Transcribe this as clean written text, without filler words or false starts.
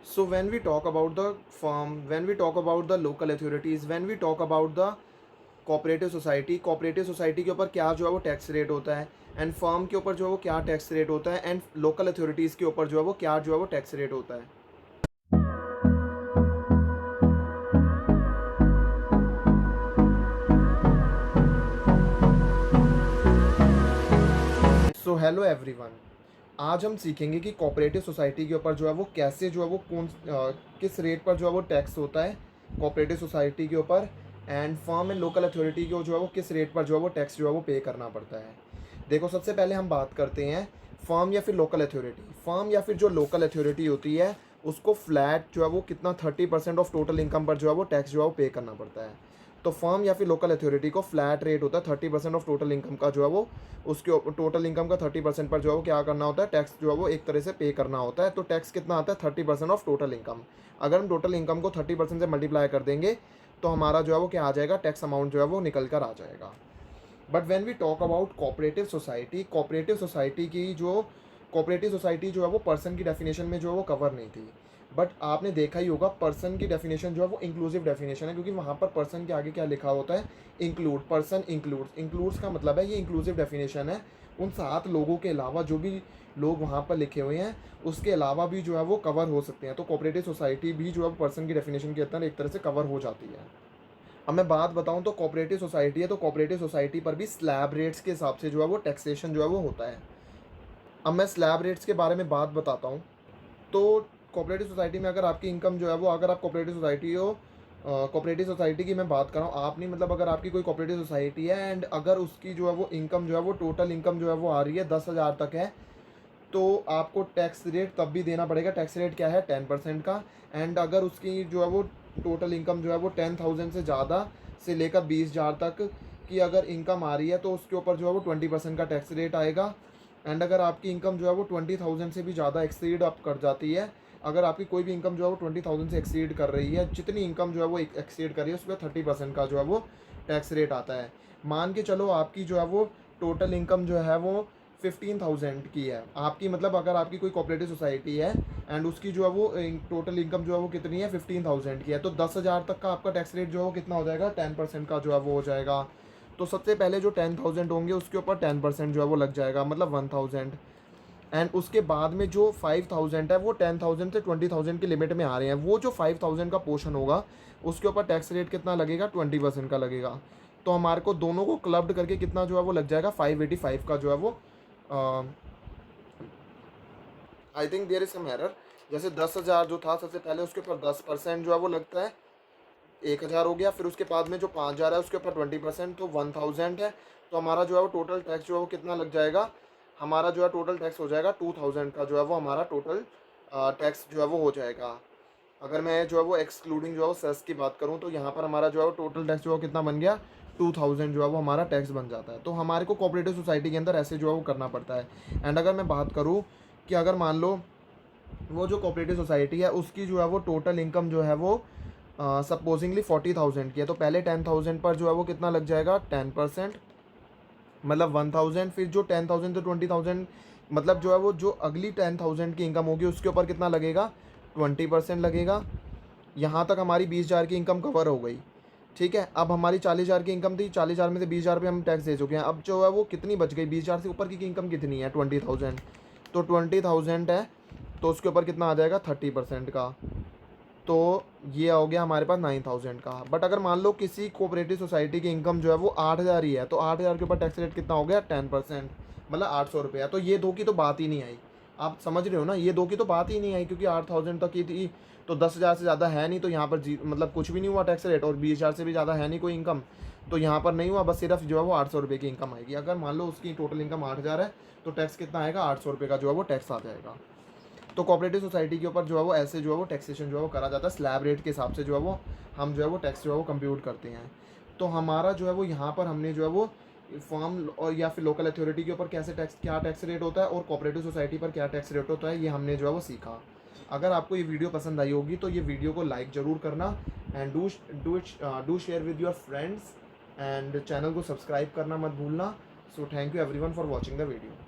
So when we talk about the firm, when we talk about the local authorities, when we talk about the cooperative society के ऊपर क्या जो है वो tax rate होता है, एंड फर्म के ऊपर जो है वो क्या टैक्स रेट होता है, एंड लोकल अथॉरिटीज़ के ऊपर जो है वो क्या जो है वो टैक्स रेट होता है। सो हेलो एवरीवन, आज हम सीखेंगे कि कोऑपरेटिव सोसाइटी के ऊपर जो है वो कैसे जो है वो किस रेट पर जो है वो टैक्स होता है कोऑपरेटिव सोसाइटी के ऊपर, and firm and local authority को जो है वो किस रेट पर जो है वो टैक्स जो है वो पे करना पड़ता है। देखो, सबसे पहले हम बात करते हैं फर्म या फिर लोकल अथॉरिटी। फर्म या फिर जो लोकल अथॉरिटी होती है उसको फ्लैट जो है वो कितना 30% ऑफ टोटल इनकम पर जो है वो टैक्स जो है वो पे करना पड़ता है। तो फर्म या फिर लोकल अथॉरिटी को फ्लैट रेट होता है 30% ऑफ टोटल इनकम का जो है वो, उसके टोटल इनकम का 30% पर जो है वो क्या करना होता है, टैक्स जो है वो एक तरह से पे करना होता है। तो टैक्स कितना आता है 30% ऑफ टोटल इनकम। अगर हम टोटल इनकम को 30% से मल्टीप्लाई कर देंगे तो हमारा जो है वो क्या आ जाएगा, टैक्स अमाउंट जो है वो निकल कर आ जाएगा। But when we talk about cooperative society, cooperative society जो है वो पर्सन की डेफिनेशन में जो है वो कवर नहीं थी। बट आपने देखा ही होगा पर्सन की डेफिनेशन जो है वो इंक्लूसिव डेफिनेशन है, क्योंकि वहाँ पर पर्सन के आगे क्या लिखा होता है, इंक्लूड। पर्सन इंक्लूड्स का मतलब है ये इंक्लूसिव डेफिनेशन है। उन 7 लोगों के अलावा जो भी लोग वहाँ पर लिखे हुए हैं उसके अलावा भी जो है वो कवर हो सकते हैं। तो कोऑपरेटिव सोसाइटी भी जो है पर्सन की डेफिनेशन के अंदर एक तरह से कवर हो जाती है। अब मैं बात बताऊं तो कोऑपरेटिव सोसाइटी है, तो कोऑपरेटिव सोसाइटी पर भी स्लैब रेट्स के हिसाब से जो है वो टैक्सेशन जो है वो होता है। अब मैं स्लैब रेट्स के बारे में बात बताता हूँ। तो कोऑपरेटिव सोसाइटी में अगर आपकी इनकम जो है वो, अगर आप कोऑपरेटिव सोसाइटी हो, कोऑपरेटिव सोसाइटी की मैं बात कर रहा हूँ, आप नहीं, मतलब अगर आपकी कोई कोऑपरेटिव सोसाइटी है एंड अगर उसकी जो है वो इनकम जो है वो टोटल इनकम जो है वो आ रही है 10,000 तक है, तो आपको टैक्स रेट तब भी देना पड़ेगा। टैक्स रेट क्या है, 10% का। एंड अगर उसकी जो है वो टोटल इनकम जो है वो 10,000 से ज़्यादा से लेकर 20,000 तक की अगर इनकम आ रही है तो उसके ऊपर जो है वो 20% का टैक्स रेट आएगा। एंड अगर आपकी इनकम जो है वो 20,000 से भी ज़्यादा एक्सीड अप कर जाती है, अगर आपकी कोई भी इनकम जो है वो 20,000 से एक्सीड कर रही है, जितनी इनकम जो है वो एक्सीड कर रही है उस पर 30% का जो है वो टैक्स रेट आता है। मान के चलो आपकी जो है वो टोटल इनकम जो है वो 15,000 की है आपकी, मतलब अगर आपकी कोई कोऑपरेटिव सोसाइटी है एंड उसकी जो है वो टोटल इनकम जो है वो कितनी है, 15,000 की है, तो 10,000 तक का आपका टैक्स रेट जो है वो कितना हो जाएगा, 10% का जो है वो हो जाएगा। तो सबसे पहले जो 10,000 होंगे उसके ऊपर 10% जो है वो लग जाएगा, मतलब 1,000। एंड उसके बाद में जो 5,000 है वो 10,000 से 20,000 की लिमिट में आ रहे हैं, वो जो 5,000 का पोर्शन होगा उसके ऊपर टैक्स रेट कितना लगेगा, 20% का लगेगा। तो हमारे को दोनों को क्लब्ड करके कितना जो है वो लग जाएगा, 585 का जो है वो। I think there is some error. जैसे 10,000 जो था सबसे पहले उसके ऊपर 10% जो है वो लगता है, 1,000 हो गया। फिर उसके बाद में जो 5,000 है उसके ऊपर 20%, तो 1,000 है। तो हमारा जो है वो टोटल टैक्स जो है वो कितना लग जाएगा, हमारा जो है टोटल टैक्स हो जाएगा 2,000 का जो है वो हमारा टोटल टैक्स जो है वो हो जाएगा। अगर मैं जो है वो एक्सक्लूडिंग जो है वो सेस की बात करूँ तो यहाँ पर हमारा जो है वो टोटल टैक्स जो है कितना बन गया, 2,000 जो है वो हमारा टैक्स बन जाता है। तो हमारे को कोऑपरेटिव सोसाइटी के अंदर ऐसे जो है वो करना पड़ता है। एंड अगर मैं बात करूँ कि अगर मान लो वो जो कोऑपरेटिव सोसाइटी है उसकी जो है वो टोटल इनकम जो है वो सपोजिंगली 40,000 की है, तो पहले 10,000 पर जो है वो कितना लग जाएगा, 10%, मतलब 1,000। फिर जो 10,000 से 20,000, मतलब जो है वो जो अगली 10,000 की इनकम होगी उसके ऊपर कितना लगेगा, 20% लगेगा। यहाँ तक हमारी 20,000 की इनकम कवर हो गई। ठीक है, अब हमारी 40,000 की इनकम थी, 40,000 में से 20,000 रुपये हम टैक्स दे चुके हैं। अब जो है वो कितनी बच गई, 20,000 से ऊपर की इनकम कितनी है, 20,000। तो 20,000 है तो उसके ऊपर कितना आ जाएगा, 30% का। तो ये हो गया हमारे पास 9,000 का। बट अगर मान लो किसी कोऑपरेटिव सोसाइटी की इनकम जो है वो 8,000 ही है, तो 8,000 के ऊपर टैक्स रेट कितना हो गया, 10%, मतलब 800 रुपया। तो ये दो की तो बात ही नहीं आई। आप समझ रहे हो ना, ये दो की तो बात ही नहीं आई, क्योंकि 8,000 तक की थी तो 10,000 से ज़्यादा है नहीं, तो यहाँ पर मतलब कुछ भी नहीं हुआ टैक्स रेट, और 20,000 से भी ज़्यादा है नहीं कोई इनकम, तो यहाँ पर नहीं हुआ, बस सिर्फ जो है वो 800 रुपये की इनकम आएगी। अगर मान लो उसकी टोटल इनकम 8,000 है तो टैक्स कितना आएगा, 800 रुपये का जो है वो टैक्स आ जाएगा। तो कोऑपरेटिव सोसाइटी के ऊपर जो है वो ऐसे जो है वो टैक्सेशन जो है वो करा जाता है, स्लैब रेट के हिसाब से जो है वो हम जो है वो टैक्स जो है वो कंप्यूट करते हैं। तो हमारा जो है वो यहाँ पर हमने जो है वो फर्म और या फिर लोकल अथॉरिटी के ऊपर कैसे टैक्स, क्या टैक्स रेट होता है और कोऑपरेटिव सोसाइटी पर क्या टैक्स रेट होता है, ये हमने जो है वो सीखा। अगर आपको ये वीडियो पसंद आई होगी तो ये वीडियो को लाइक ज़रूर करना, and do share with your friends, and channel को सब्सक्राइब करना मत भूलना। So thank you everyone for watching the video.